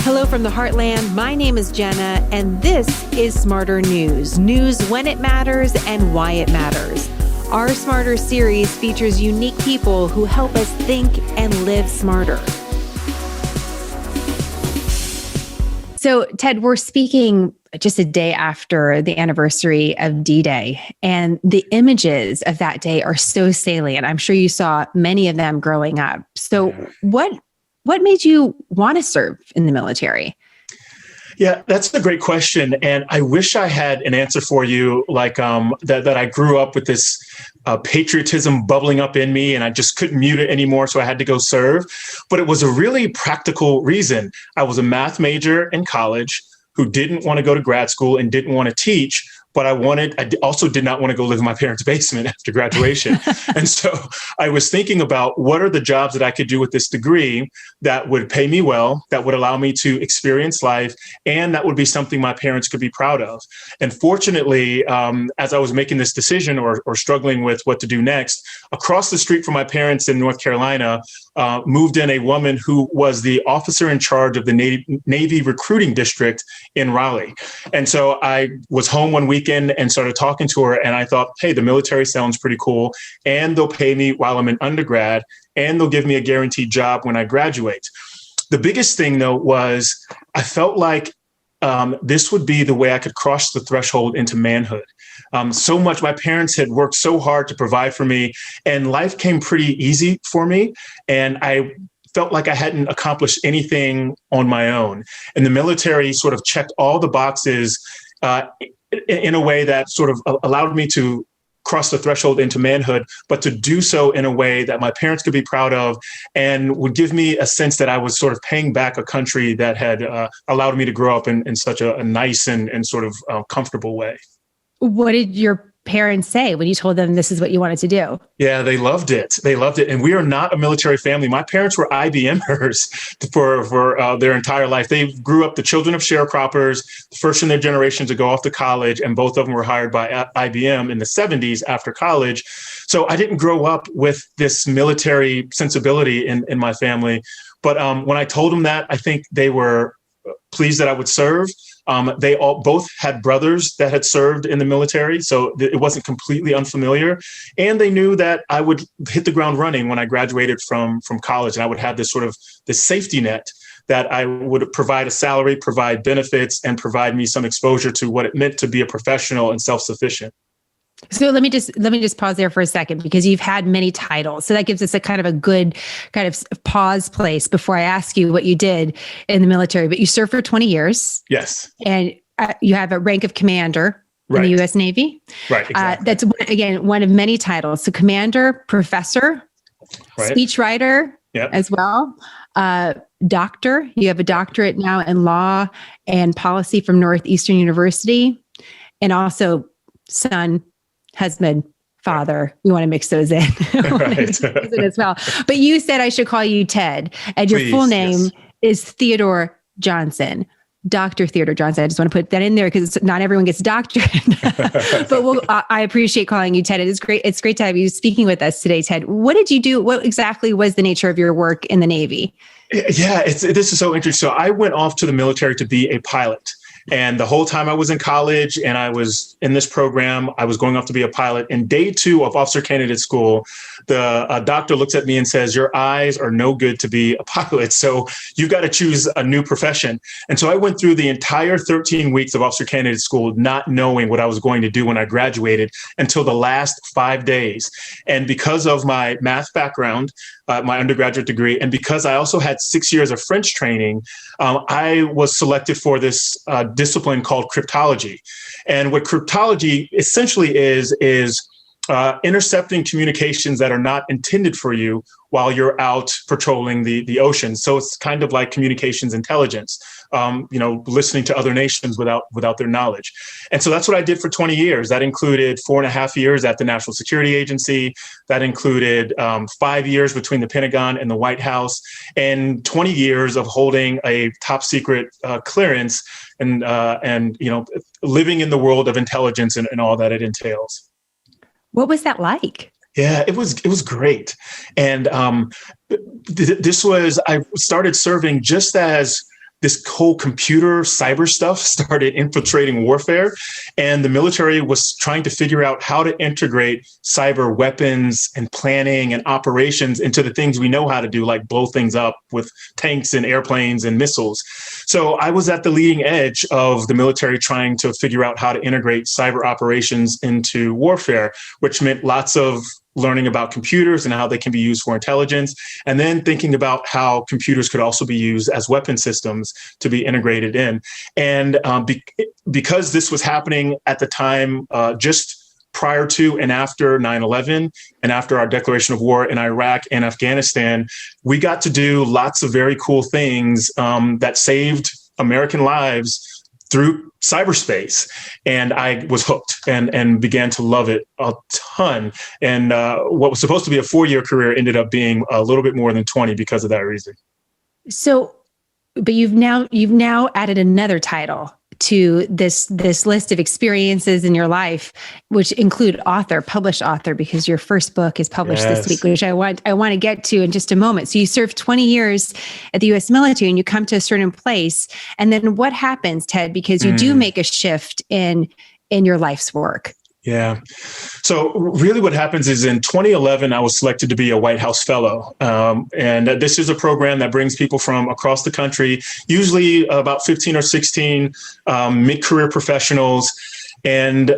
Hello from the Heartland. My name is Jenna, and this is SmartHER News. News when it matters and why it matters. Our SmartHER series features unique people who help us think and live smarter. So, Ted, we're speaking just a day after the anniversary of D-Day, and the images of that day are so salient. I'm sure you saw many of them growing up. So what made you want to serve in the military? Yeah, that's a great question. And I wish I had an answer for you, like that I grew up with this patriotism bubbling up in me and I just couldn't mute it anymore. So I had to go serve. But it was a really practical reason. I was a math major in college who didn't want to go to grad school and didn't want to teach. But I also did not want to go live in my parents' basement after graduation. And so I was thinking about what are the jobs that I could do with this degree that would pay me well, that would allow me to experience life, and that would be something my parents could be proud of. And fortunately, as I was making this decision or struggling with what to do next, across the street from my parents in North Carolina, moved in a woman who was the officer in charge of the Navy recruiting district in Raleigh. And so I was home one weekend and started talking to her, and I thought, hey, the military sounds pretty cool, and they'll pay me while I'm an undergrad, and they'll give me a guaranteed job when I graduate. The biggest thing, though, was I felt like this would be the way I could cross the threshold into manhood. So much, my parents had worked so hard to provide for me, and life came pretty easy for me. And I felt like I hadn't accomplished anything on my own. And the military sort of checked all the boxes in a way that sort of allowed me to cross the threshold into manhood, but to do so in a way that my parents could be proud of and would give me a sense that I was sort of paying back a country that had allowed me to grow up in such a nice and sort of comfortable way. What did your parents say when you told them this is what you wanted to do? Yeah, they loved it. They loved it. And we are not a military family. My parents were IBMers for their entire life. They grew up the children of sharecroppers, the first in their generation to go off to college, and both of them were hired by IBM in the 70s after college. So I didn't grow up with this military sensibility in my family. But when I told them that, I think they were pleased that I would serve. They both had brothers that had served in the military, so it wasn't completely unfamiliar. And they knew that I would hit the ground running when I graduated from college, and I would have this safety net that I would provide a salary, provide benefits, and provide me some exposure to what it meant to be a professional and self-sufficient. So let me just pause there for a second, because you've had many titles. So that gives us a good pause place before I ask you what you did in the military. But you served for 20 years. Yes. And you have a rank of commander in the U.S. Navy. Right. Exactly. That's, again, one of many titles. So commander, professor, speechwriter as well. Doctor. You have a doctorate now in law and policy from Northeastern University. And also son, husband, father. We want to mix those in, as well. But you said I should call you Ted, and your full name is Theodore Johnson, Dr. Theodore Johnson. I just want to put that in there because not everyone gets doctorate. But I appreciate calling you Ted. It is great. It's great to have you speaking with us today, Ted. What did you do? What exactly was the nature of your work in the Navy? Yeah, this is so interesting. So I went off to the military to be a pilot. And the whole time I was in college and I was in this program, I was going off to be a pilot. And day 2 of officer candidate school, the doctor looks at me and says, your eyes are no good to be a pilot. So you've got to choose a new profession. And so I went through the entire 13 weeks of officer candidate school, not knowing what I was going to do when I graduated until the last 5 days. And because of my math background, my undergraduate degree, and because I also had 6 years of French training, I was selected for this discipline called cryptology. And what cryptology essentially is intercepting communications that are not intended for you while you're out patrolling the ocean. So it's kind of like communications intelligence, listening to other nations without their knowledge. And so that's what I did for 20 years. That included 4.5 years at the National Security Agency. That included 5 years between the Pentagon and the White House, and 20 years of holding a top secret clearance and living in the world of intelligence and all that it entails. What was that like? Yeah, it was great. And I started serving just as this whole computer cyber stuff started infiltrating warfare. And the military was trying to figure out how to integrate cyber weapons and planning and operations into the things we know how to do, like blow things up with tanks and airplanes and missiles. So I was at the leading edge of the military trying to figure out how to integrate cyber operations into warfare, which meant lots of learning about computers and how they can be used for intelligence, and then thinking about how computers could also be used as weapon systems to be integrated in. And because this was happening at the time, just prior to and after 9/11 and after our declaration of war in Iraq and Afghanistan, we got to do lots of very cool things that saved American lives through cyberspace. And I was hooked and began to love it a ton. And what was supposed to be a 4-year career ended up being a little bit more than 20 because of that reason. So, but you've now added another title to this list of experiences in your life, which include published author, because your first book is published this week, which I want to get to in just a moment. So you served 20 years at the U.S. military and you come to a certain place. And then what happens, Ted, because you do make a shift in your life's work? Yeah. So really what happens is in 2011, I was selected to be a White House Fellow. And this is a program that brings people from across the country, usually about 15 or 16 mid-career professionals. And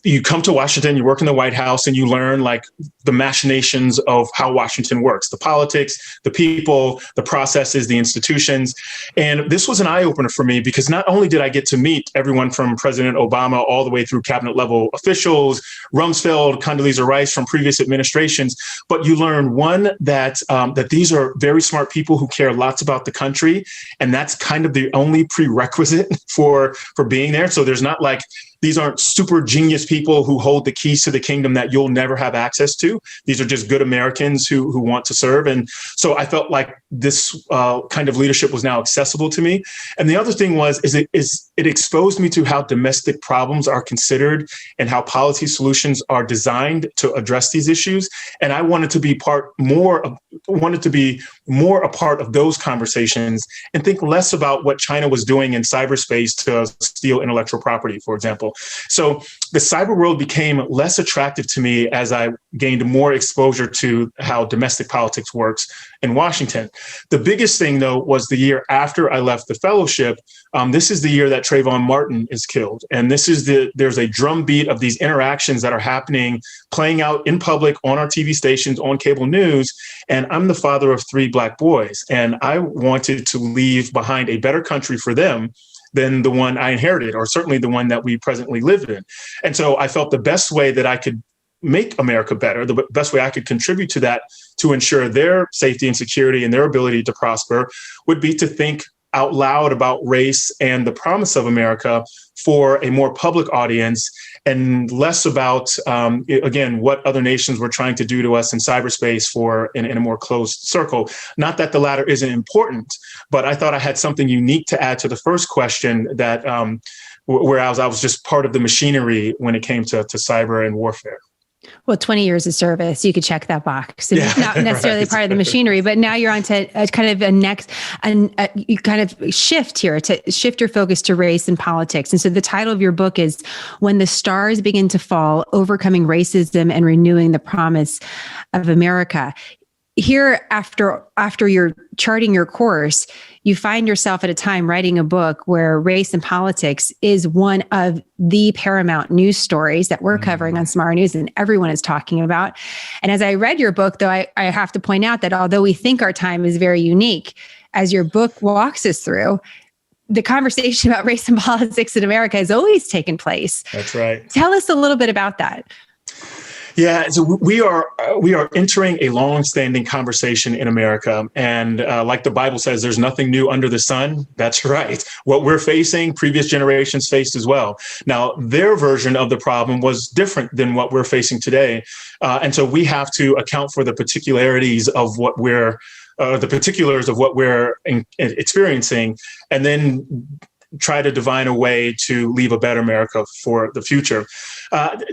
you come to Washington, you work in the White House, and you learn like the machinations of how Washington works, the politics, the people, the processes, the institutions. And this was an eye-opener for me because not only did I get to meet everyone from President Obama all the way through cabinet level officials, Rumsfeld, Condoleezza Rice from previous administrations, but you learn that these are very smart people who care lots about the country. And that's kind of the only prerequisite for being there. So there's not like, these aren't super genius people who hold the keys to the kingdom that you'll never have access to. These are just good Americans who want to serve. And so I felt like this kind of leadership was now accessible to me. And the other thing it exposed me to how domestic problems are considered and how policy solutions are designed to address these issues. And I wanted to be more a part of those conversations and think less about what China was doing in cyberspace to steal intellectual property, for example. So the cyber world became less attractive to me as I gained more exposure to how domestic politics works in Washington. The biggest thing, though, was the year after I left the fellowship. This is the year that Trayvon Martin is killed. And there's a drumbeat of these interactions that are happening, playing out in public on our TV stations, on cable news. And I'm the father of 3 Black boys. And I wanted to leave behind a better country for them than the one I inherited, or certainly the one that we presently live in. And so I felt the best way that I could make America better, the best way I could contribute to that, to ensure their safety and security and their ability to prosper, would be to think out loud about race and the promise of America for a more public audience, and less about, again, what other nations were trying to do to us in cyberspace in a more closed circle. Not that the latter isn't important, but I thought I had something unique to add to the first question, that whereas I was just part of the machinery when it came to cyber and warfare. Well, 20 years of service, you could check that box. So not necessarily right. Part of the machinery, but now you're on to you kind of shift here, to shift your focus to race and politics. And so the title of your book is When the Stars Begin to Fall, Overcoming Racism and Renewing the Promise of America. Here, after you're charting your course, you find yourself at a time writing a book where race and politics is one of the paramount news stories that we're covering on SmartHER News and everyone is talking about. And as I read your book, though, I have to point out that although we think our time is very unique, as your book walks us through, the conversation about race and politics in America has always taken place. That's right. Tell us a little bit about that. Yeah, so we are entering a long-standing conversation in America, and like the Bible says, there's nothing new under the sun. That's right. What we're facing, previous generations faced as well. Now, their version of the problem was different than what we're facing today, and so we have to account for the particularities of what we're experiencing, and then try to divine a way to leave a better America for the future.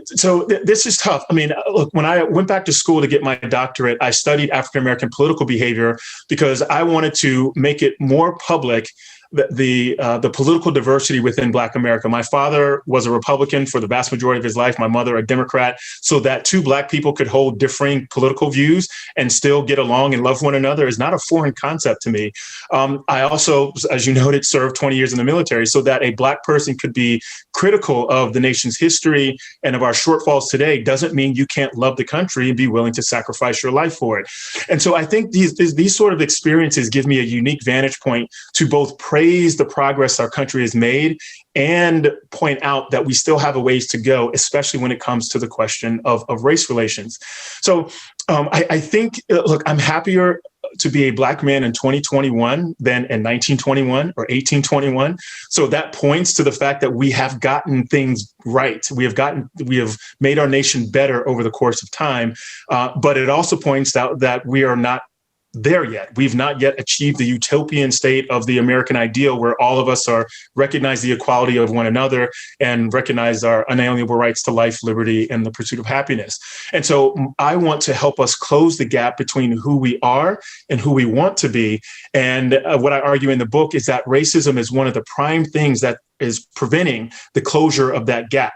So this is tough. I mean, look, when I went back to school to get my doctorate, I studied African-American political behavior because I wanted to make it more public the political diversity within Black America. My father was a Republican for the vast majority of his life, my mother a Democrat, so that two Black people could hold differing political views and still get along and love one another is not a foreign concept to me. I also, as you noted, served 20 years in the military, so that a Black person could be critical of the nation's history and of our shortfalls today doesn't mean you can't love the country and be willing to sacrifice your life for it. And so I think these sort of experiences give me a unique vantage point to both praise the progress our country has made and point out that we still have a ways to go, especially when it comes to the question of race relations. So I think, look, I'm happier to be a Black man in 2021 than in 1921 or 1821. So that points to the fact that we have gotten things right. We have made our nation better over the course of time. But it also points out that we are not there yet. We've not yet achieved the utopian state of the American ideal where all of us recognize the equality of one another and recognize our unalienable rights to life, liberty, and the pursuit of happiness. And so I want to help us close the gap between who we are and who we want to be. And what I argue in the book is that racism is one of the prime things that is preventing the closure of that gap.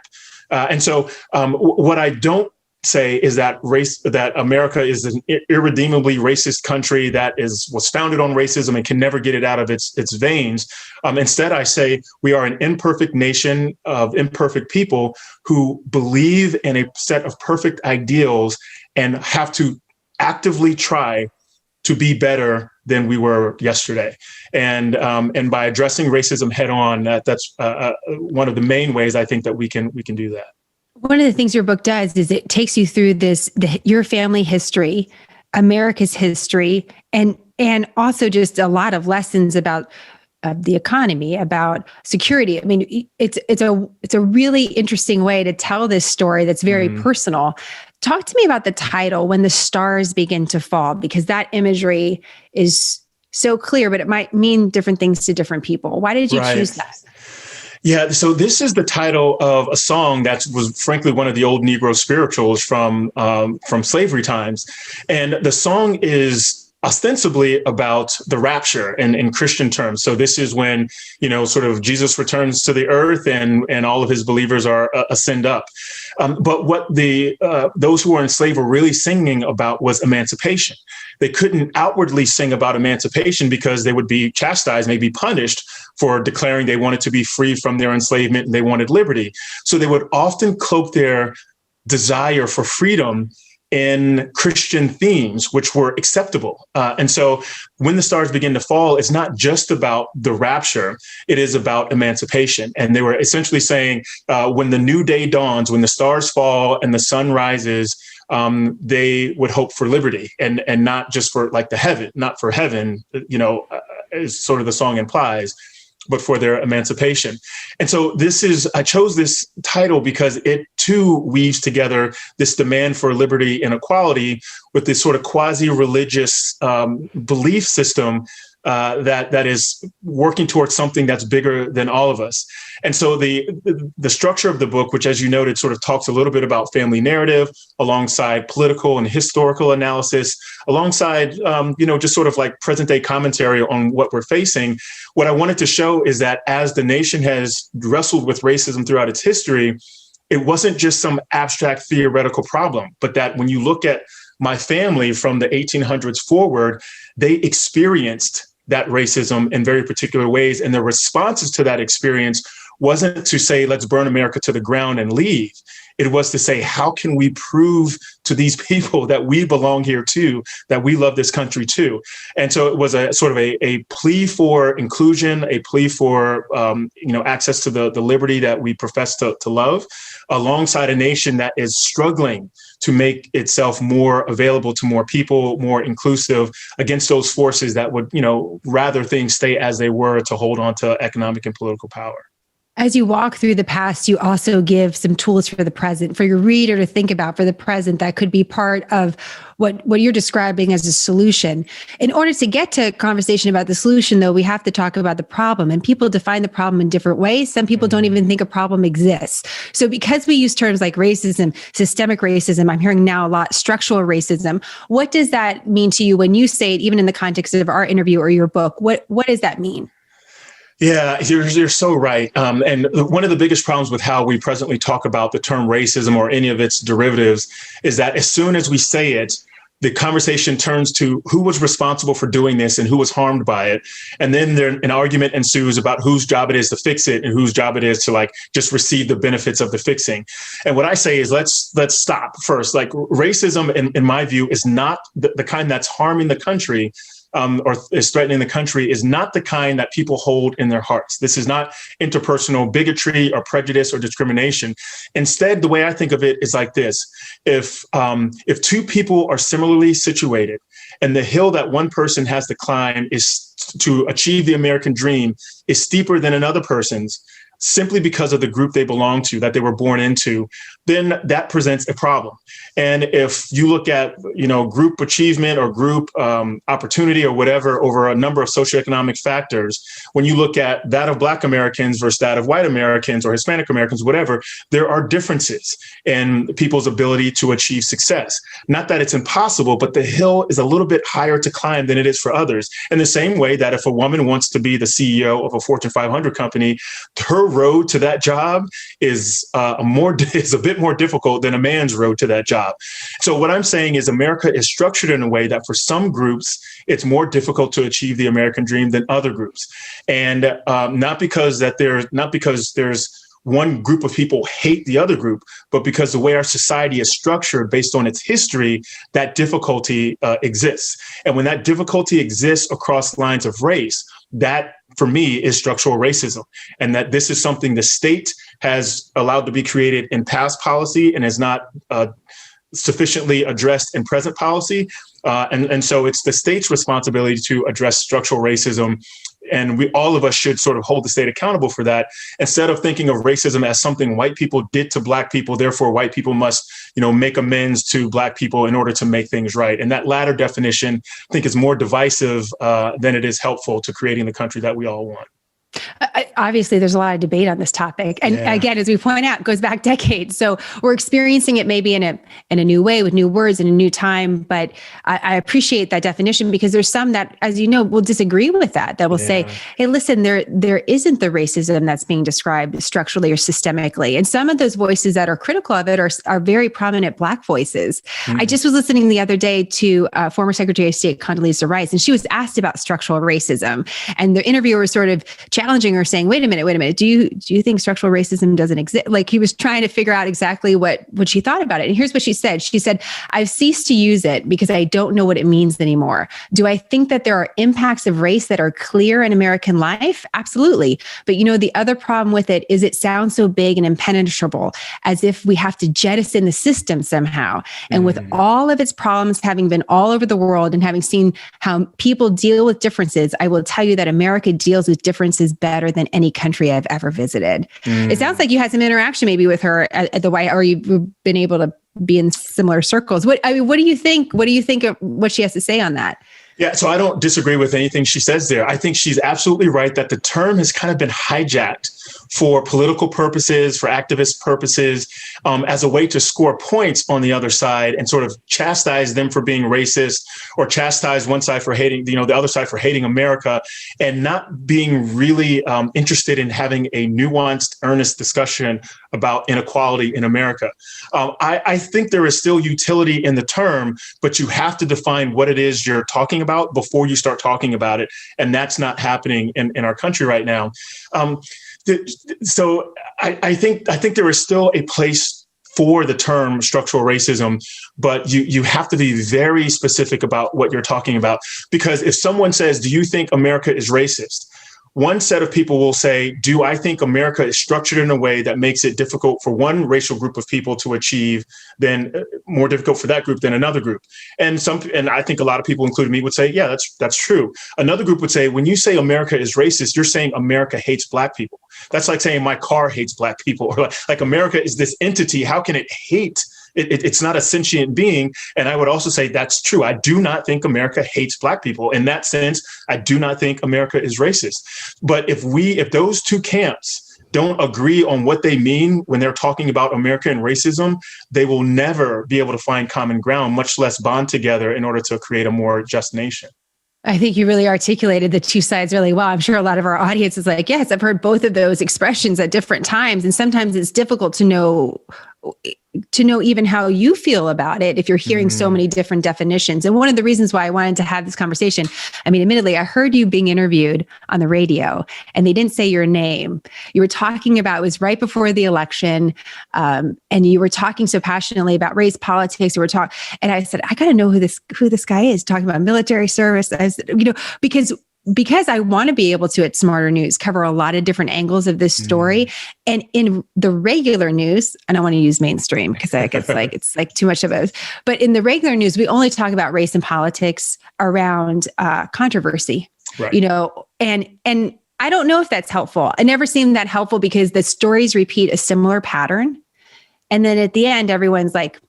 And so what I don't say is that America is an irredeemably racist country that was founded on racism and can never get it out of its veins. Instead, I say we are an imperfect nation of imperfect people who believe in a set of perfect ideals and have to actively try to be better than we were yesterday. And by addressing racism head on, that's one of the main ways I think that we can do that. One of the things your book does is it takes you through your family history, America's history, and also just a lot of lessons about the economy, about security. I mean, it's a really interesting way to tell this story that's very personal. Talk to me about the title, When the Stars Begin to Fall, because that imagery is so clear, but it might mean different things to different people. Why did you choose that? Yeah, so this is the title of a song that was frankly one of the old Negro spirituals from slavery times. And the song is ostensibly about the rapture in Christian terms. So this is when, sort of Jesus returns to the earth and all of his believers are ascend up. But what those who were enslaved were really singing about was emancipation. They couldn't outwardly sing about emancipation because they would be chastised, maybe punished for declaring they wanted to be free from their enslavement and they wanted liberty. So they would often cloak their desire for freedom in Christian themes, which were acceptable. And so when the stars begin to fall, it's not just about the rapture, it is about emancipation. And they were essentially saying, when the new day dawns, when the stars fall and the sun rises, they would hope for liberty and not just for like not for heaven, as sort of the song implies, but for their emancipation. And so I chose this title because it too weaves together this demand for liberty and equality with this sort of quasi-religious belief system that is working towards something that's bigger than all of us. And so the structure of the book, which, as you noted, sort of talks a little bit about family narrative alongside political and historical analysis, alongside, just sort of like present day commentary on what we're facing. What I wanted to show is that as the nation has wrestled with racism throughout its history, it wasn't just some abstract theoretical problem, but that when you look at my family from the 1800s forward, they experienced that racism in very particular ways. And the responses to that experience wasn't to say, let's burn America to the ground and leave. It was to say, how can we prove to these people that we belong here too, that we love this country too? And so it was a sort of a plea for inclusion, a plea for access to the liberty that we profess to love, alongside a nation that is struggling to make itself more available to more people, more inclusive, against those forces that would, rather things stay as they were to hold on to economic and political power. As you walk through the past, you also give some tools for the present, for your reader to think about for the present that could be part of what you're describing as a solution. In order to get to conversation about the solution, though, we have to talk about the problem. And people define the problem in different ways. Some people don't even think a problem exists. So because we use terms like racism, systemic racism, I'm hearing now a lot, structural racism, what does that mean to you when you say it, even in the context of our interview or your book? What does that mean? Yeah, you're so right. And one of the biggest problems with how we presently talk about the term racism or any of its derivatives is that as soon as we say it, the conversation turns to who was responsible for doing this and who was harmed by it. And then an argument ensues about whose job it is to fix it and whose job it is to like just receive the benefits of the fixing. And what I say is let's stop first. Like racism, in my view, is not the kind that's harming the country. Or is threatening the country is not the kind that people hold in their hearts. This is not interpersonal bigotry or prejudice or discrimination. Instead, the way I think of it is like this. If two people are similarly situated and the hill that one person has to climb is to achieve the American dream is steeper than another person's, simply because of the group they belong to, that they were born into, then that presents a problem. And if you look at, group achievement or group opportunity or whatever over a number of socioeconomic factors, when you look at that of Black Americans versus that of white Americans or Hispanic Americans, whatever, there are differences in people's ability to achieve success. Not that it's impossible, but the hill is a little bit higher to climb than it is for others. In the same way that if a woman wants to be the CEO of a Fortune 500 company, her road to that job is a bit more difficult than a man's road to that job. So what I'm saying is America is structured in a way that for some groups, it's more difficult to achieve the American dream than other groups. And not because there's one group of people hate the other group, but because the way our society is structured based on its history, that difficulty exists. And when that difficulty exists across lines of race, that for me is structural racism. And that this is something the state has allowed to be created in past policy and is not sufficiently addressed in present policy. And so it's the state's responsibility to address structural racism. And all of us should sort of hold the state accountable for that, instead of thinking of racism as something white people did to Black people. Therefore, white people must, make amends to Black people in order to make things right. And that latter definition, I think, is more divisive than it is helpful to creating the country that we all want. Obviously, there's a lot of debate on this topic. And again, as we point out, it goes back decades. So we're experiencing it maybe in a new way with new words in a new time. But I appreciate that definition, because there's some that, as you know, will disagree with that will say, hey, listen, there isn't the racism that's being described structurally or systemically. And some of those voices that are critical of it are very prominent Black voices. Mm-hmm. I just was listening the other day to former Secretary of State Condoleezza Rice, and she was asked about structural racism. And the interviewer was sort of challenging her, saying, wait a minute, do you think structural racism doesn't exist? Like, he was trying to figure out exactly what she thought about it. And here's what she said. She said, I've ceased to use it because I don't know what it means anymore. Do I think that there are impacts of race that are clear in American life? Absolutely. But the other problem with it is it sounds so big and impenetrable, as if we have to jettison the system somehow. And with all of its problems having been all over the world and having seen how people deal with differences, I will tell you that America deals with differences better than any country I've ever visited. It sounds like you had some interaction maybe with her at the White House, or you've been able to be in similar circles. What do you think? What do you think of what she has to say on that? Yeah, so I don't disagree with anything she says there. I think she's absolutely right that the term has kind of been hijacked for political purposes, for activist purposes, as a way to score points on the other side and sort of chastise them for being racist, or chastise one side for hating, the other side for hating America, and not being really interested in having a nuanced, earnest discussion about inequality in America. I think there is still utility in the term, but you have to define what it is you're talking about before you start talking about it. And that's not happening in our country right now. So I think there is still a place for the term structural racism, but you have to be very specific about what you're talking about. Because if someone says, do you think America is racist? One set of people will say, do I think America is structured in a way that makes it difficult for one racial group of people to achieve, then more difficult for that group than another group? And I think a lot of people, including me, would say, yeah, that's true. Another group would say, when you say America is racist, you're saying America hates Black people. That's like saying my car hates Black people, or like America is this entity. How can it hate? It's not a sentient being. And I would also say that's true. I do not think America hates Black people. In that sense, I do not think America is racist. But if those two camps don't agree on what they mean when they're talking about America and racism, they will never be able to find common ground, much less bond together in order to create a more just nation. I think you really articulated the two sides really well. I'm sure a lot of our audience is like, yes, I've heard both of those expressions at different times. And sometimes it's difficult to know even how you feel about it if you're hearing so many different definitions. And one of the reasons why I wanted to have this conversation, I mean, admittedly, I heard you being interviewed on the radio and they didn't say your name. You were talking about, it was right before the election, and you were talking so passionately about race politics. And I said, I got to know who this guy is, talking about military service. I said, because I want to be able to, at SmartHER News, cover a lot of different angles of this story. And in the regular news, I don't want to use mainstream because it's like too much of it. But in the regular news, we only talk about race and politics around controversy, right. And I don't know if that's helpful. It never seemed that helpful because the stories repeat a similar pattern. And then at the end, everyone's like,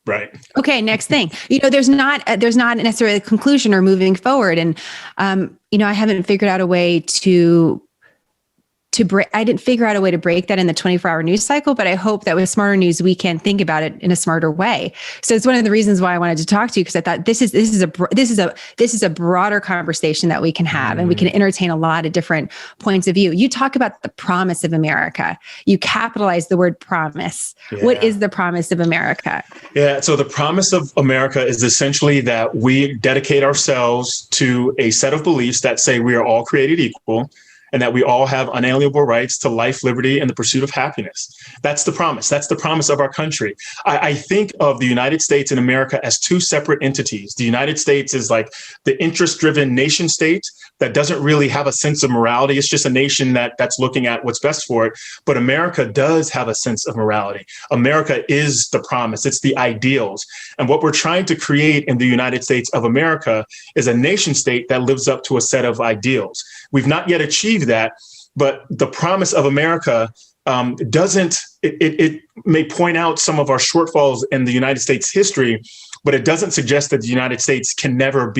right. Okay, next thing. There's not necessarily a conclusion or moving forward. And, I haven't figured out a way to break. I didn't figure out a way to break that in the 24-hour news cycle, but I hope that with SmartHER News, we can think about it in a smarter way. So it's one of the reasons why I wanted to talk to you, because I thought this is a broader conversation that we can have, and we can entertain a lot of different points of view. You talk about the promise of America. You capitalize the word promise. Yeah. What is the promise of America? Yeah. So the promise of America is essentially that we dedicate ourselves to a set of beliefs that say we are all created equal, and that we all have unalienable rights to life, liberty, and the pursuit of happiness. That's the promise. That's the promise of our country. I think of the United States and America as two separate entities. The United States is like the interest-driven nation state that doesn't really have a sense of morality. It's just a nation that's looking at what's best for it. But America does have a sense of morality. America is the promise. It's the ideals. And what we're trying to create in the United States of America is a nation state that lives up to a set of ideals. We've not yet achieved that, but the promise of America it may point out some of our shortfalls in the United States history, but it doesn't suggest that the United States can never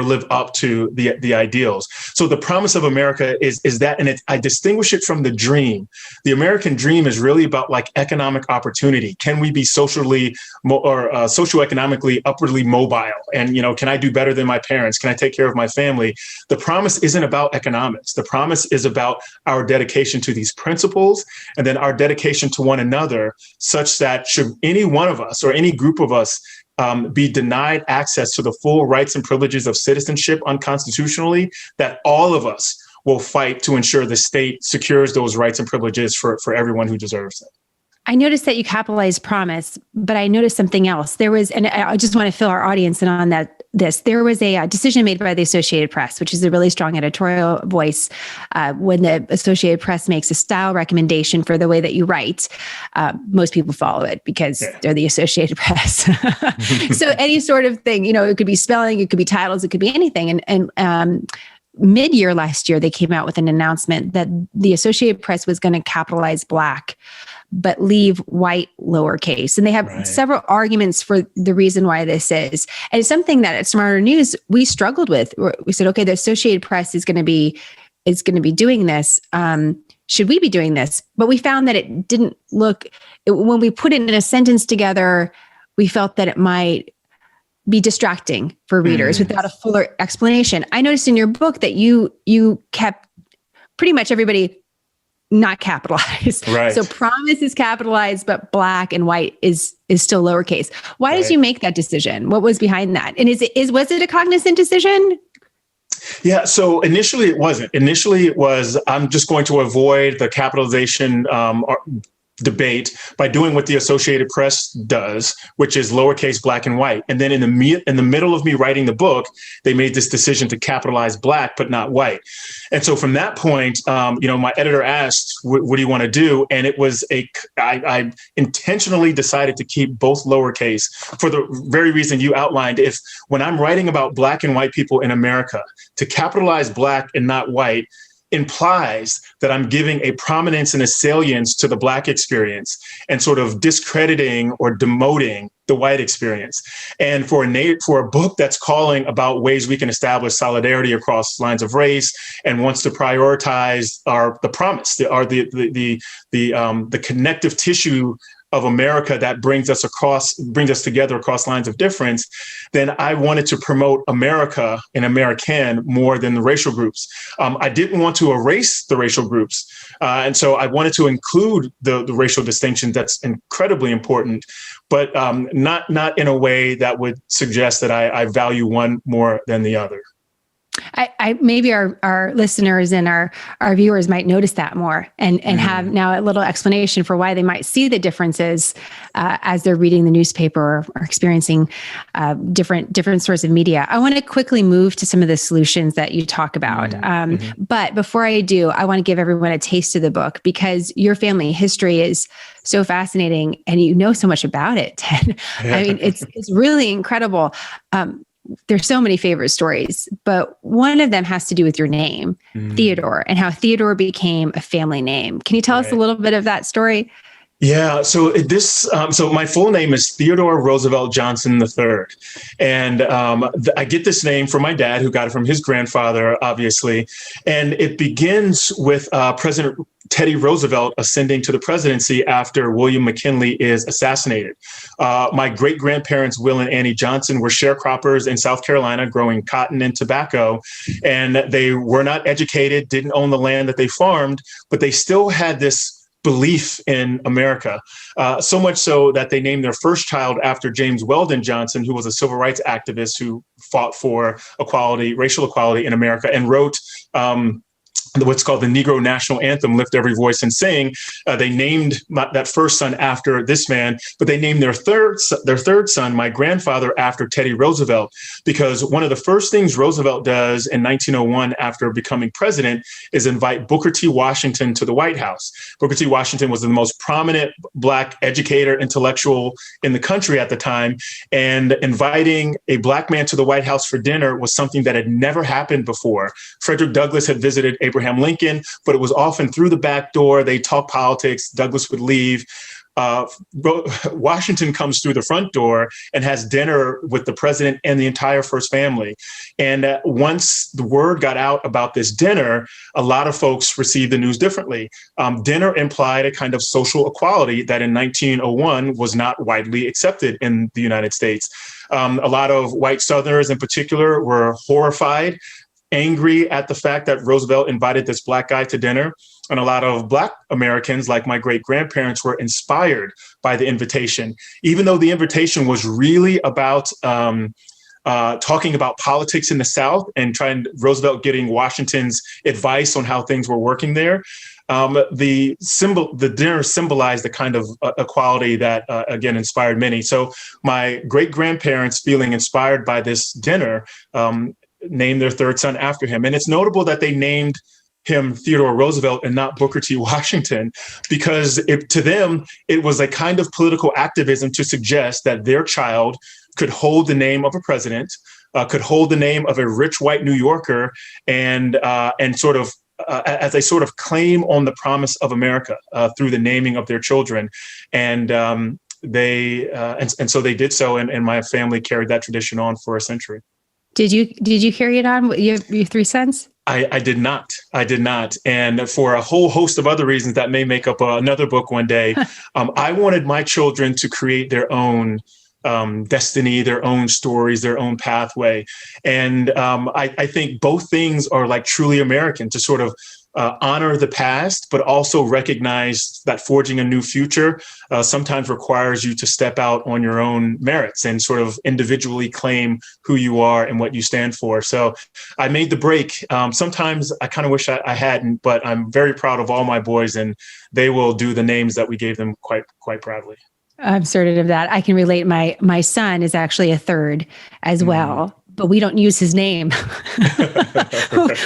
live up to the ideals. So the promise of America is that, and I distinguish it from the dream. The American dream is really about like economic opportunity. Can we be socioeconomically upwardly mobile? And, can I do better than my parents? Can I take care of my family? The promise isn't about economics. The promise is about our dedication to these principles, and then our dedication to one another, such that should any one of us or any group of us be denied access to the full rights and privileges of citizenship unconstitutionally, that all of us will fight to ensure the state secures those rights and privileges for everyone who deserves them. I noticed that you capitalized promise, but I noticed something else. There was, and I just want to fill our audience in on that. There was a decision made by the Associated Press, which is a really strong editorial voice. When the Associated Press makes a style recommendation for the way that you write, most people follow it because they're the Associated Press. So any sort of thing, it could be spelling, it could be titles, it could be anything. And mid-year last year, they came out with an announcement that the Associated Press was going to capitalize Black, but leave white lowercase. And they have several arguments for the reason why this is. And it's something that at SmartHER News, we struggled with. We said, okay, the Associated Press is going to be doing this. Should we be doing this? But we found that it didn't when we put it in a sentence together, we felt that it might be distracting for readers without a fuller explanation. I noticed in your book that you kept pretty much everybody not capitalized. Right. So promise is capitalized, but Black and white is still lowercase. Why did you make that decision? What was behind that? And was it a cognizant decision? Yeah. So initially it wasn't. Initially it was, I'm just going to avoid the capitalization debate by doing what the Associated Press does, which is lowercase Black and white. And then in the middle of me writing the book, they made this decision to capitalize Black, but not white. And so from that point, my editor asked, what do you want to do? And it was I intentionally decided to keep both lowercase for the very reason you outlined. When I'm writing about Black and white people in America, to capitalize Black and not white implies that I'm giving a prominence and a salience to the Black experience and sort of discrediting or demoting the white experience. And for a book that's calling about ways we can establish solidarity across lines of race and wants to prioritize the promise, the connective tissue of America that brings us together across lines of difference, then I wanted to promote America and American more than the racial groups. I didn't want to erase the racial groups. And so I wanted to include the racial distinction that's incredibly important, but not in a way that would suggest that I value one more than the other. I maybe our listeners and our viewers might notice that more and have now a little explanation for why they might see the differences as they're reading the newspaper or experiencing different sorts of media. I want to quickly move to some of the solutions that you talk about. But before I do, I want to give everyone a taste of the book, because your family history is so fascinating and you know so much about it, Ted. I mean, it's really incredible. There's so many favorite stories, but one of them has to do with your name, Theodore, and how Theodore became a family name. Can you tell us a little bit of that story? Yeah. So so my full name is Theodore Roosevelt Johnson III. And I get this name from my dad, who got it from his grandfather, obviously. And it begins with President Teddy Roosevelt ascending to the presidency after William McKinley is assassinated. My great-grandparents, Will and Annie Johnson, were sharecroppers in South Carolina, growing cotton and tobacco. And they were not educated, didn't own the land that they farmed, but they still had this belief in America, so much so that they named their first child after James Weldon Johnson, who was a civil rights activist who fought for equality, racial equality in America, and wrote what's called the Negro National Anthem, Lift Every Voice and Sing. They named that first son after this man, but they named their third son, my grandfather, after Teddy Roosevelt, because one of the first things Roosevelt does in 1901 after becoming president is invite Booker T. Washington to the White House. Booker T. Washington was the most prominent Black educator, intellectual in the country at the time, and inviting a Black man to the White House for dinner was something that had never happened before. Frederick Douglass had visited Abraham Lincoln, but it was often through the back door. They talk politics. Douglass would leave. Washington comes through the front door and has dinner with the president and the entire first family. And once the word got out about this dinner, a lot of folks received the news differently. Dinner implied a kind of social equality that in 1901 was not widely accepted in the United States. A lot of white Southerners in particular were horrified, angry at the fact that Roosevelt invited this Black guy to dinner. And a lot of Black Americans, like my great-grandparents, were inspired by the invitation, even though the invitation was really about talking about politics in the South and Roosevelt getting Washington's advice on how things were working there. The dinner symbolized the kind of equality that, again, inspired many. So my great-grandparents, feeling inspired by this dinner, named their third son after him. And it's notable that they named him Theodore Roosevelt and not Booker T. Washington, because to them, it was a kind of political activism to suggest that their child could hold the name of a president, could hold the name of a rich white New Yorker, and sort of as a sort of claim on the promise of America through the naming of their children. And so they did so, and my family carried that tradition on for a century. Did you carry it on with your three sons? I did not. And for a whole host of other reasons that may make up another book one day, I wanted my children to create their own destiny, their own stories, their own pathway. And I think both things are like truly American, to sort of honor the past, but also recognize that forging a new future sometimes requires you to step out on your own merits and sort of individually claim who you are and what you stand for. So I made the break. Sometimes I kind of wish I hadn't, but I'm very proud of all my boys, and they will do the names that we gave them quite proudly. I'm certain of that. I can relate. My son is actually a third as well. But we don't use his name.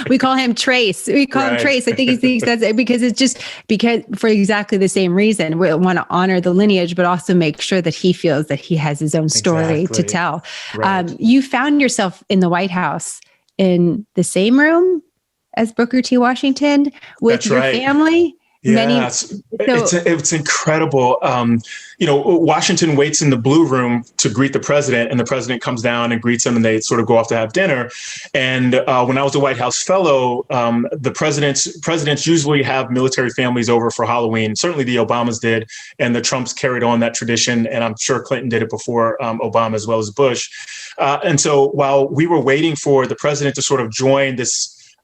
We call him Trace. Him Trace. I think he thinks that's it because for exactly the same reason. We want to honor the lineage, but also make sure that he feels that he has his own story to tell. Right. You found yourself in the White House in the same room as Booker T. Washington with your family. Yeah, it's incredible. Washington waits in the blue room to greet the president, and the president comes down and greets him, and they sort of go off to have dinner. And when I was a White House fellow, the presidents usually have military families over for Halloween. Certainly the Obamas did, and the Trumps carried on that tradition. And I'm sure Clinton did it before Obama, as well as Bush. And so while we were waiting for the president to sort of join this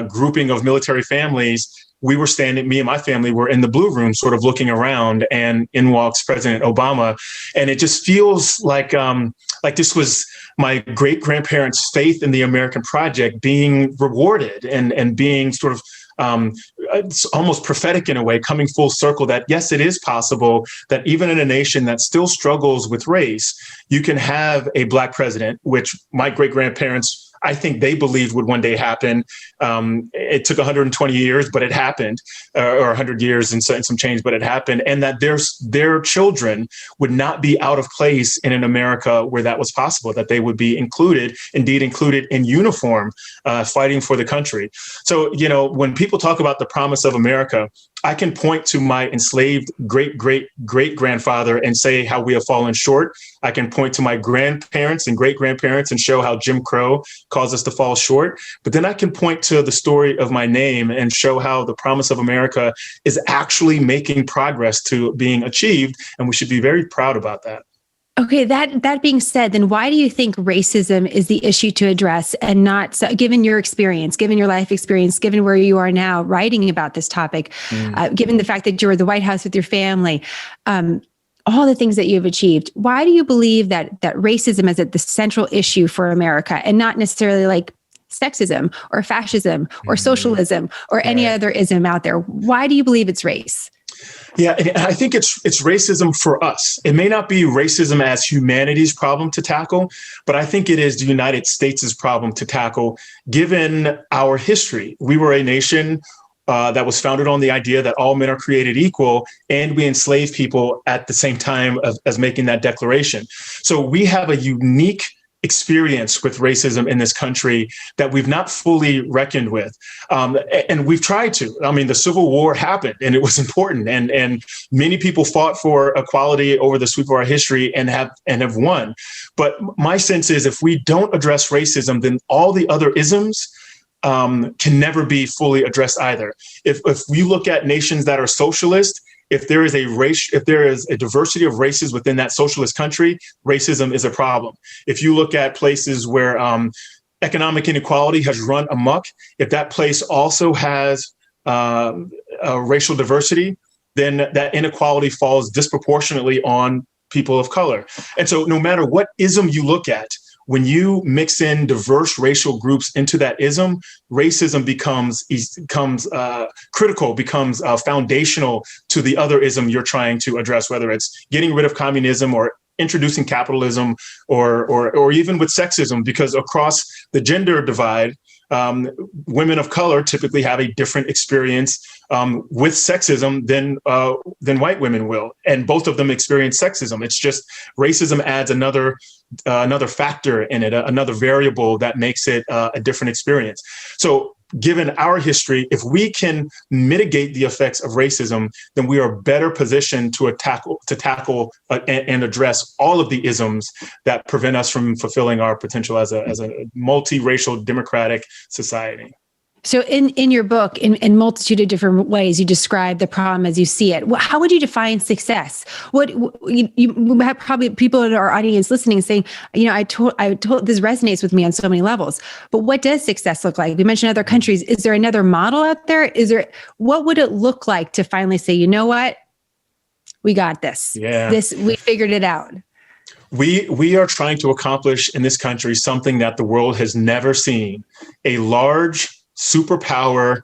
grouping of military families, we were standing, me and my family were in the blue room sort of looking around, and in walks President Obama. And it just feels like this was my great-grandparents' faith in the American project being rewarded and being sort of it's almost prophetic in a way, coming full circle that, yes, it is possible that even in a nation that still struggles with race, you can have a Black president, which my great-grandparents, I think they believed would one day happen. It took 120 years, but it happened, or 100 years and some change, but it happened. And that their children would not be out of place in an America where that was possible, that they would be included in uniform, fighting for the country. So, when people talk about the promise of America, I can point to my enslaved great-great-great-grandfather and say how we have fallen short. I can point to my grandparents and great-grandparents and show how Jim Crow caused us to fall short. But then I can point to the story of my name and show how the promise of America is actually making progress to being achieved. And we should be very proud about that. Okay, that being said, then why do you think racism is the issue to address, and not, so, given your experience, given your life experience, given where you are now writing about this topic, given the fact that you're at the White House with your family, all the things that you've achieved, why do you believe that racism is at the central issue for America, and not necessarily like sexism or fascism or socialism or any other ism out there? Why do you believe it's race? Yeah, and I think it's racism for us. It may not be racism as humanity's problem to tackle, but I think it is the United States' problem to tackle, given our history. We were a nation that was founded on the idea that all men are created equal, and we enslaved people at the same time as making that declaration. So we have a unique experience with racism in this country that we've not fully reckoned with. And we've tried to. I mean, the Civil War happened, and it was important. And many people fought for equality over the sweep of our history and have won. But my sense is, if we don't address racism, then all the other isms can never be fully addressed either. If we look at nations that are socialist, if there is a diversity of races within that socialist country, racism is a problem. If you look at places where economic inequality has run amok, if that place also has racial diversity, then that inequality falls disproportionately on people of color. And so no matter what ism you look at, when you mix in diverse racial groups into that ism, racism becomes critical, becomes foundational to the other ism you're trying to address, whether it's getting rid of communism or introducing capitalism or even with sexism, because across the gender divide, women of color typically have a different experience with sexism than white women will, and both of them experience sexism. It's just racism adds another factor in it, another variable that makes it a different experience. So, given our history, if we can mitigate the effects of racism, then we are better positioned to tackle and address all of the isms that prevent us from fulfilling our potential as a multiracial democratic society. So in your book, in multitude of different ways, you describe the problem as you see it. How would you define success? What you have probably people in our audience listening saying, I told this resonates with me on so many levels. But what does success look like? We mentioned other countries. Is there another model out there? What would it look like to finally say, you know what, we got this. Yeah. We figured it out. We are trying to accomplish in this country something that the world has never seen: a large superpower,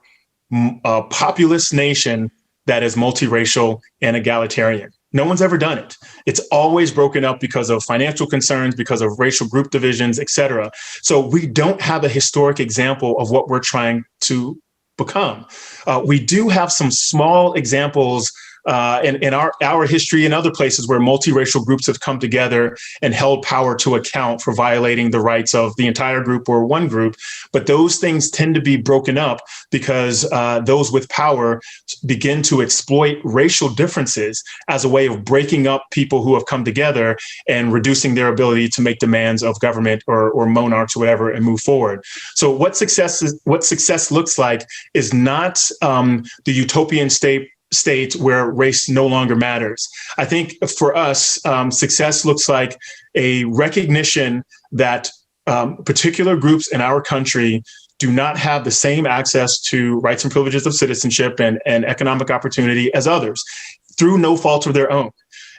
populous nation that is multiracial and egalitarian. No one's ever done it. It's always broken up because of financial concerns, because of racial group divisions, et cetera. So we don't have a historic example of what we're trying to become. We do have some small examples in our history and other places where multiracial groups have come together and held power to account for violating the rights of the entire group or one group. But those things tend to be broken up because those with power begin to exploit racial differences as a way of breaking up people who have come together and reducing their ability to make demands of government or monarchs or whatever and move forward. So what success looks like is not the utopian state where race no longer matters. I think for us, success looks like a recognition that particular groups in our country do not have the same access to rights and privileges of citizenship and economic opportunity as others through no fault of their own.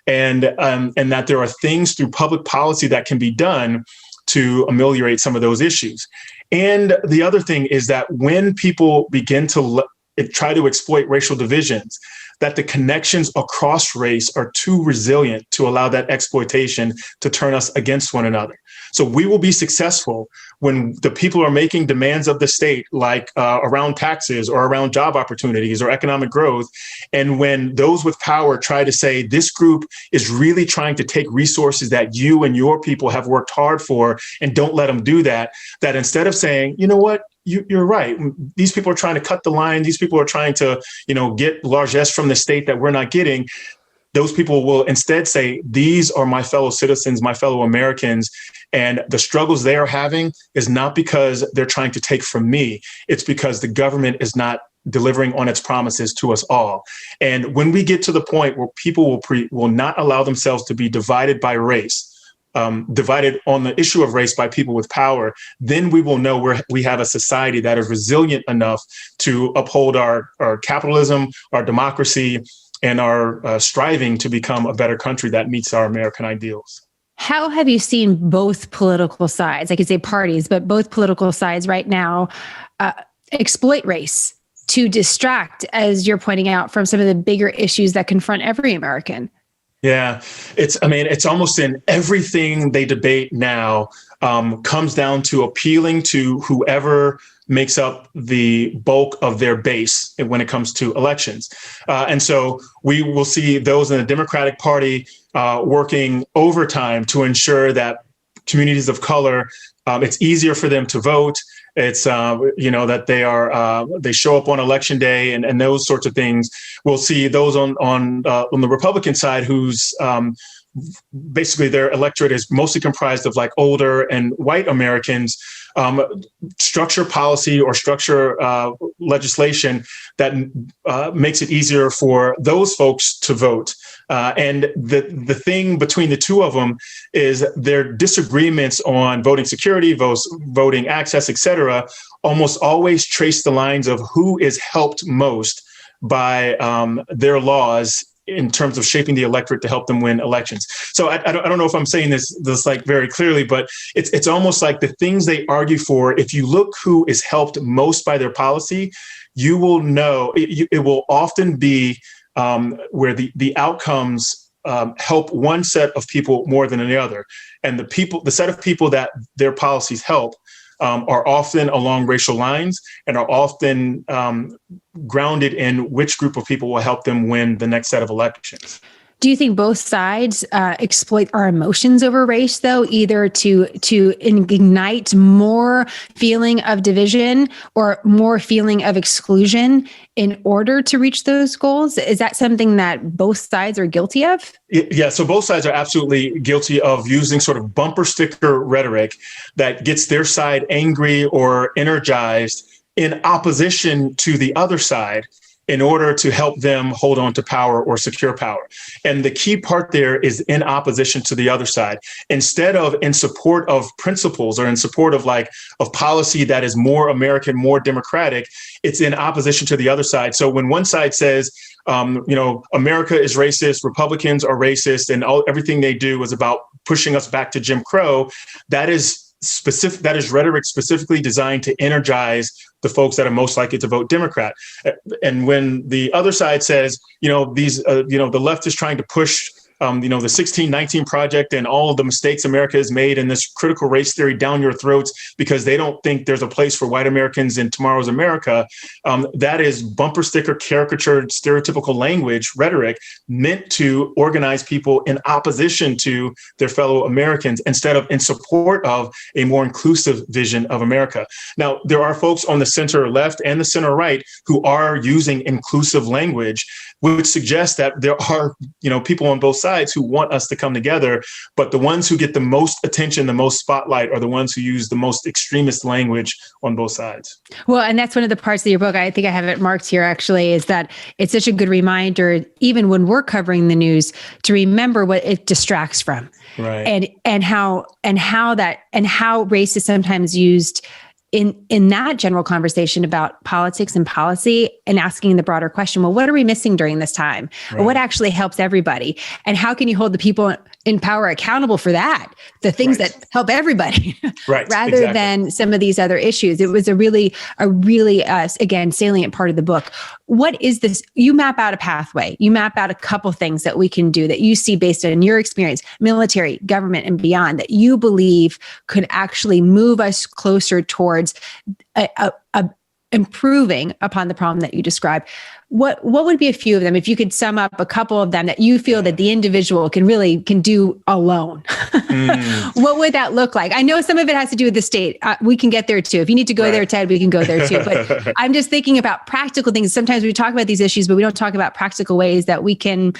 And that there are things through public policy that can be done to ameliorate some of those issues. And the other thing is that when people begin to try to exploit racial divisions, that the connections across race are too resilient to allow that exploitation to turn us against one another. So we will be successful when the people are making demands of the state, like around taxes or around job opportunities or economic growth. And when those with power try to say this group is really trying to take resources that you and your people have worked hard for and don't let them do that, that instead of saying, you know what, you're right. These people are trying to cut the line. These people are trying to, get largesse from the state that we're not getting. Those people will instead say, these are my fellow citizens, my fellow Americans. And the struggles they are having is not because they're trying to take from me. It's because the government is not delivering on its promises to us all. And when we get to the point where people will not allow themselves to be divided by race, divided on the issue of race by people with power, then we will know we have a society that is resilient enough to uphold our capitalism, our democracy, and our striving to become a better country that meets our American ideals. How have you seen both political sides, I could say parties, but both political sides right now exploit race to distract, as you're pointing out, from some of the bigger issues that confront every American? Yeah, it's almost in everything they debate now comes down to appealing to whoever makes up the bulk of their base when it comes to elections. And so we will see those in the Democratic Party working overtime to ensure that communities of color, it's easier for them to vote. It's, that they show up on election day and those sorts of things. We'll see those on the Republican side whose basically their electorate is mostly comprised of like older and white Americans, structure policy or structure legislation that makes it easier for those folks to vote. And the thing between the two of them is their disagreements on voting security, voting access, et cetera, almost always trace the lines of who is helped most by their laws in terms of shaping the electorate to help them win elections. So I don't know if I'm saying this like very clearly, but it's almost like the things they argue for, if you look who is helped most by their policy, you will know it will often be where the outcomes help one set of people more than the other. And the set of people that their policies help are often along racial lines and are often grounded in which group of people will help them win the next set of elections. Do you think both sides exploit our emotions over race, though, either to ignite more feeling of division or more feeling of exclusion in order to reach those goals? Is that something that both sides are guilty of? Yeah, so both sides are absolutely guilty of using sort of bumper sticker rhetoric that gets their side angry or energized in opposition to the other side, in order to help them hold on to power or secure power. And the key part there is in opposition to the other side, instead of in support of principles or in support of policy that is more American, more democratic, it's in opposition to the other side. So when one side says, America is racist, Republicans are racist, and everything they do is about pushing us back to Jim Crow, that is rhetoric specifically designed to energize the folks that are most likely to vote Democrat. And when the other side says, the left is trying to push the 1619 Project and all of the mistakes America has made in this critical race theory down your throats because they don't think there's a place for white Americans in tomorrow's America. That is bumper sticker, caricatured, stereotypical language, rhetoric meant to organize people in opposition to their fellow Americans instead of in support of a more inclusive vision of America. Now, there are folks on the center left and the center right who are using inclusive language, which suggests that there are, people on both sides who want us to come together. But the ones who get the most attention, the most spotlight, are the ones who use the most extremist language on both sides. Well, and that's one of the parts of your book, I think I have it marked here actually, is that it's such a good reminder, even when we're covering the news, to remember what it distracts from. Right. And how race is sometimes used in that general conversation about politics and policy, and asking the broader question, well, what are we missing during this time? Right. Or what actually helps everybody? And how can you hold the people in power accountable for that? The things that help everybody, right. rather than some of these other issues. It was a really, again, salient part of the book. What is this? You map out a pathway. You map out a couple things that we can do that you see based on your experience, military, government, and beyond, that you believe could actually move us closer towards improving upon the problem that you described. What would be a few of them, if you could sum up a couple of them that you feel that the individual can do alone? What would that look like? I know some of it has to do with the state. We can get there too. If you need to go there, Ted, we can go there too. But I'm just thinking about practical things. Sometimes we talk about these issues, but we don't talk about practical ways that we can,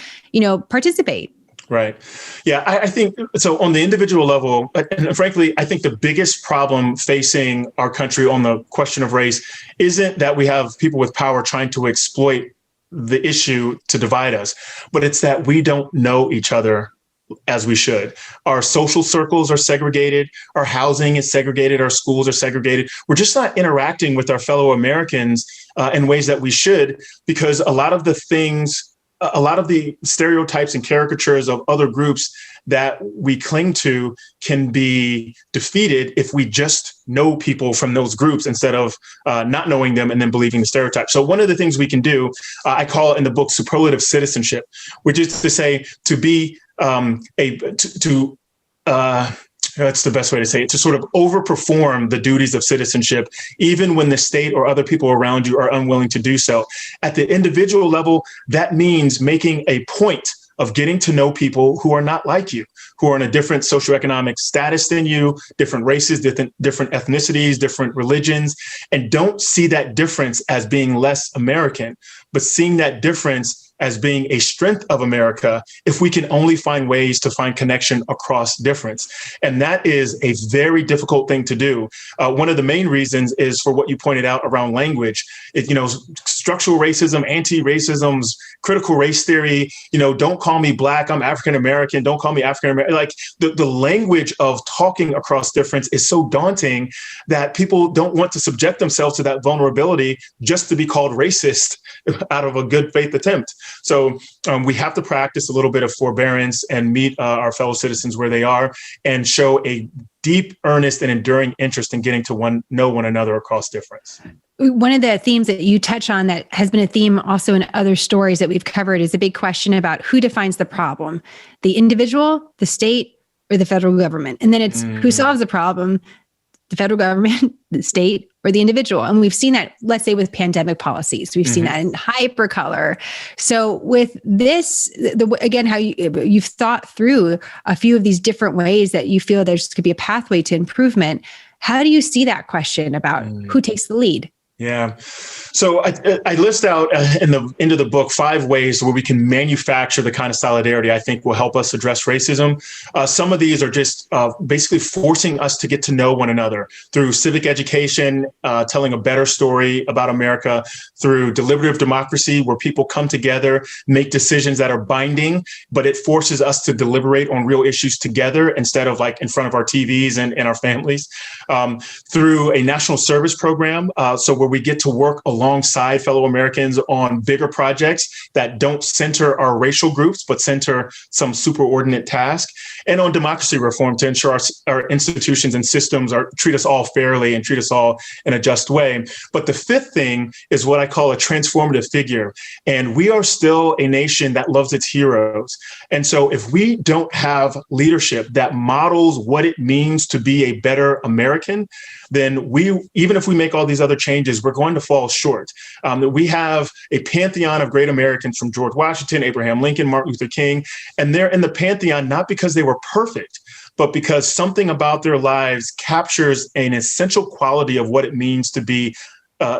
participate. Right. Yeah, I think so. On the individual level, and frankly, I think the biggest problem facing our country on the question of race isn't that we have people with power trying to exploit the issue to divide us, but it's that we don't know each other as we should. Our social circles are segregated. Our housing is segregated. Our schools are segregated. We're just not interacting with our fellow Americans in ways that we should, because a lot of the stereotypes and caricatures of other groups that we cling to can be defeated if we just know people from those groups instead of not knowing them and then believing the stereotype. So one of the things we can do, I call it in the book superlative citizenship, which is to say to be that's the best way to say it, to sort of overperform the duties of citizenship, even when the state or other people around you are unwilling to do so. At the individual level, that means making a point of getting to know people who are not like you, who are in a different socioeconomic status than you, different races, different ethnicities, different religions, and don't see that difference as being less American, but seeing that difference as being a strength of America if we can only find ways to find connection across difference. And that is a very difficult thing to do. One of the main reasons is for what you pointed out around language. Structural racism, anti-racism, critical race theory, don't call me Black, I'm African-American, don't call me African-American. Like the language of talking across difference is so daunting that people don't want to subject themselves to that vulnerability just to be called racist out of a good faith attempt. So we have to practice a little bit of forbearance and meet our fellow citizens where they are and show a deep, earnest, and enduring interest in getting to know one another across difference. One of the themes that you touch on that has been a theme also in other stories that we've covered is a big question about who defines the problem, the individual, the state, or the federal government. And then it's who solves the problem, the federal government, the state, or the individual. And we've seen that, let's say, with pandemic policies. We've seen that in hypercolor. So with this, again, how you've thought through a few of these different ways that you feel there's could be a pathway to improvement. How do you see that question about who takes the lead? Yeah. So I list out in the end of the book 5 ways where we can manufacture the kind of solidarity I think will help us address racism. Some of these are just basically forcing us to get to know one another through civic education, telling a better story about America, through deliberative democracy, where people come together, make decisions that are binding, but it forces us to deliberate on real issues together instead of like in front of our TVs and our families. Through a national service program, so where where we get to work alongside fellow Americans on bigger projects that don't center our racial groups, but center some superordinate task, and on democracy reform to ensure our institutions and systems treat us all fairly and treat us all in a just way. But the fifth thing is what I call a transformative figure. And we are still a nation that loves its heroes. And so if we don't have leadership that models what it means to be a better American, then even if we make all these other changes, we're going to fall short. We have a pantheon of great Americans from George Washington, Abraham Lincoln, Martin Luther King, and they're in the pantheon not because they were perfect, but because something about their lives captures an essential quality of what it means to be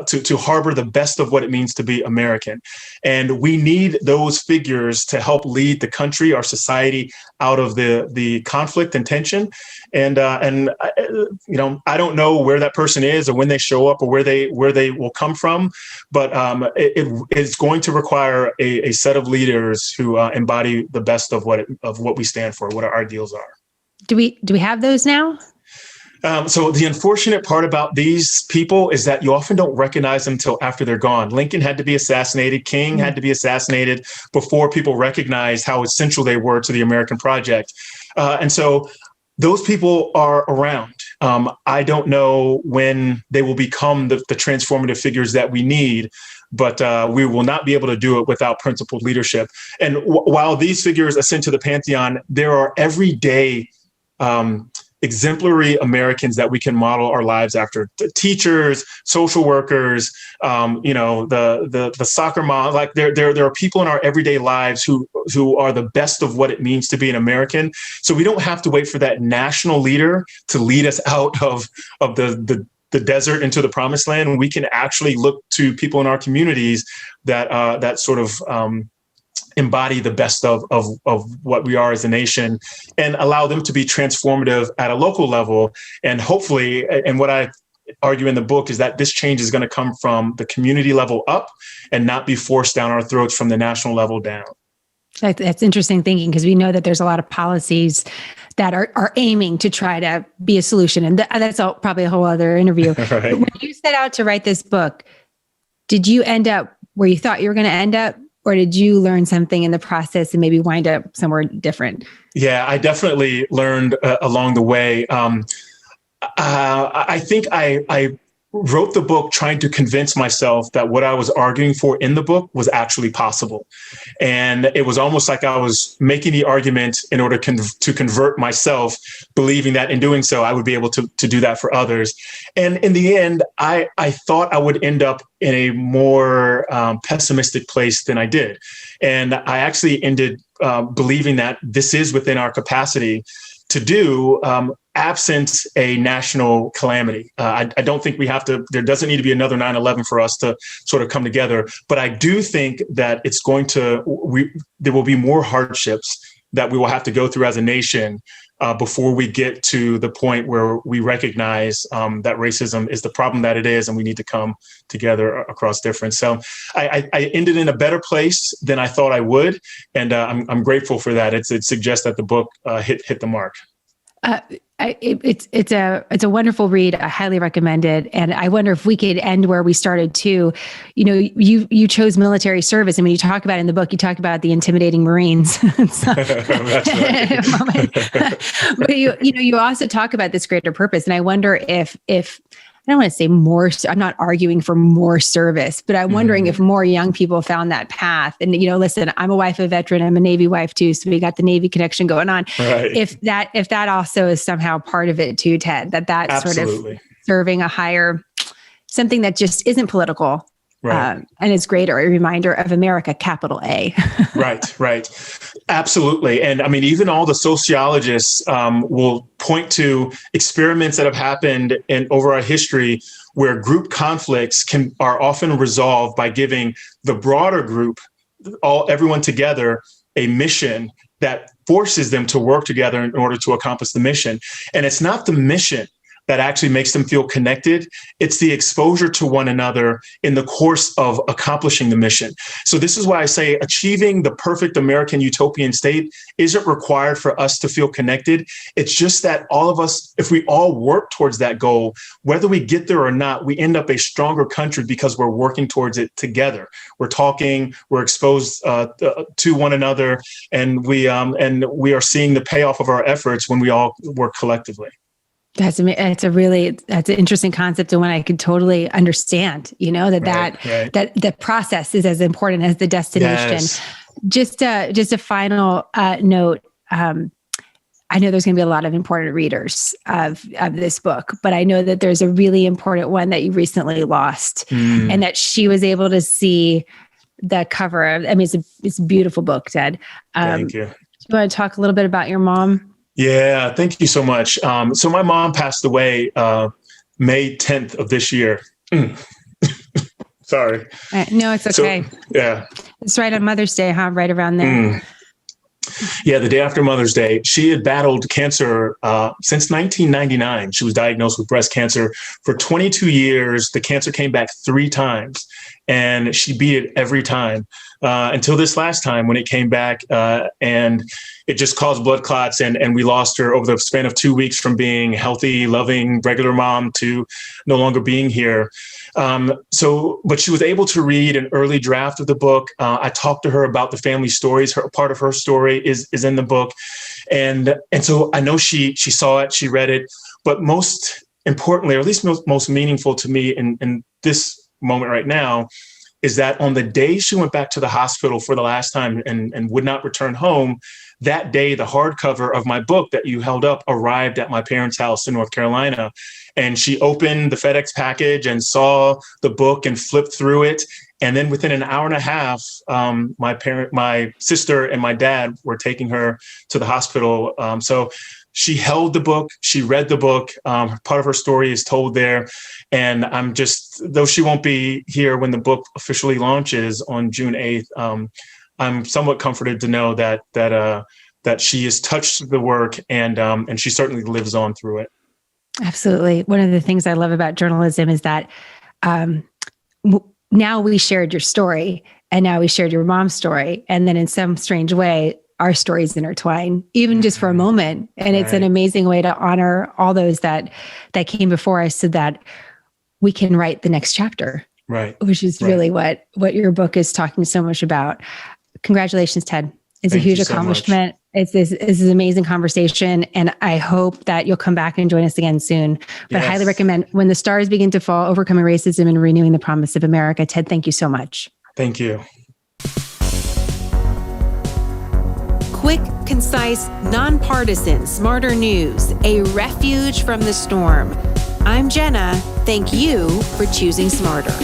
to harbor the best of what it means to be American. And we need those figures to help lead the country, our society, out of the conflict and tension. And I don't know where that person is or when they show up or where they will come from, but it's going to require a set of leaders who embody the best of what we stand for, what our ideals are. Do we have those now? So the unfortunate part about these people is that you often don't recognize them until after they're gone. Lincoln had to be assassinated. King had to be assassinated before people recognized how essential they were to the American project. And so those people are around. I don't know when they will become the transformative figures that we need, but we will not be able to do it without principled leadership. And while these figures ascend to the pantheon, there are everyday exemplary Americans that we can model our lives after. Teachers, social workers, the soccer mom. Like there are people in our everyday lives who are the best of what it means to be an American. So we don't have to wait for that national leader to lead us out of the desert into the promised land. We can actually look to people in our communities that sort of embody the best of what we are as a nation and allow them to be transformative at a local level. And hopefully, and what I argue in the book is that this change is going to come from the community level up and not be forced down our throats from the national level down. That's interesting thinking, because we know that there's a lot of policies that are aiming to try to be a solution. And that's probably a whole other interview. Right. When you set out to write this book, did you end up where you thought you were going to end up? Or did you learn something in the process and maybe wind up somewhere different? Yeah, I definitely learned along the way. I think I wrote the book trying to convince myself that what I was arguing for in the book was actually possible. And it was almost like I was making the argument in order to convert myself, believing that in doing so, I would be able to do that for others. And in the end, I thought I would end up in a more pessimistic place than I did. And I actually ended believing that this is within our capacity to do, absent a national calamity. I don't think there doesn't need to be another 9/11 for us to sort of come together. But I do think that there will be more hardships that we will have to go through as a nation before we get to the point where we recognize that racism is the problem that it is, and we need to come together across difference. So I ended in a better place than I thought I would, and I'm grateful for that. It suggests that the book hit the mark. It's a wonderful read. I highly recommend it. And I wonder if we could end where we started too. You chose military service. I mean, you talk about it in the book, you talk about the intimidating Marines. That's right. But you also talk about this greater purpose. And I wonder if I don't want to say more, I'm not arguing for more service, but I'm wondering if more young people found that path. And, listen, I'm a wife of a veteran. I'm a Navy wife too. So we got the Navy connection going on. Right. If that also is somehow part of it too, Ted, that's Absolutely. Sort of serving a higher, something that just isn't political. Right. And is greater, a reminder of America, capital A. Right. Absolutely. And I mean, even all the sociologists will point to experiments that have happened over our history where group conflicts are often resolved by giving the broader group, everyone together, a mission that forces them to work together in order to accomplish the mission. And it's not the mission that actually makes them feel connected. It's the exposure to one another in the course of accomplishing the mission. So this is why I say achieving the perfect American utopian state isn't required for us to feel connected. It's just that all of us, if we all work towards that goal, whether we get there or not, we end up a stronger country because we're working towards it together. We're talking, we're exposed to one another, and we are seeing the payoff of our efforts when we all work collectively. That's an interesting concept, and one I could totally understand. That the process is as important as the destination. Yes. Just a final note. I know there's going to be a lot of important readers of this book, but I know that there's a really important one that you recently lost, and that she was able to see the cover of. I mean, it's a beautiful book, Ted. Thank you. Do you want to talk a little bit about your mom? Yeah, thank you so much. So my mom passed away May 10th of this year. Sorry. No, it's okay. So, yeah. It's right on Mother's Day, huh? Right around there. Yeah, the day after Mother's Day. She had battled cancer since 1999. She was diagnosed with breast cancer. For 22 years, the cancer came back 3 times, and she beat it every time until this last time when it came back, and it just caused blood clots, and we lost her over the span of 2 weeks from being healthy, loving, regular mom to no longer being here. But she was able to read an early draft of the book. I talked to her about the family stories. Part of her story is in the book. And so I know she saw it, she read it, but most importantly, or at least most meaningful to me in this moment right now, is that on the day she went back to the hospital for the last time and would not return home, that day, the hardcover of my book that you held up arrived at my parents' house in North Carolina. And she opened the FedEx package and saw the book and flipped through it. And then within an hour and a half, my sister and my dad were taking her to the hospital. So she held the book, she read the book. Part of her story is told there. And I'm just, though she won't be here when the book officially launches on June 8th, I'm somewhat comforted to know that she has touched the work, and she certainly lives on through it. Absolutely. One of the things I love about journalism is that now we shared your story, and now we shared your mom's story, and then in some strange way, our stories intertwine, even just for a moment. And It's an amazing way to honor all those that came before us, so that we can write the next chapter. Right. Which is really what your book is talking so much about. Congratulations, Ted. It's a huge accomplishment. It's an amazing conversation. And I hope that you'll come back and join us again soon. But I highly recommend When the Stars Begin to Fall, Overcoming Racism and Renewing the Promise of America. Ted, thank you so much. Thank you. Quick, concise, nonpartisan, smarter news, a refuge from the storm. I'm Jenna. Thank you for choosing smarter.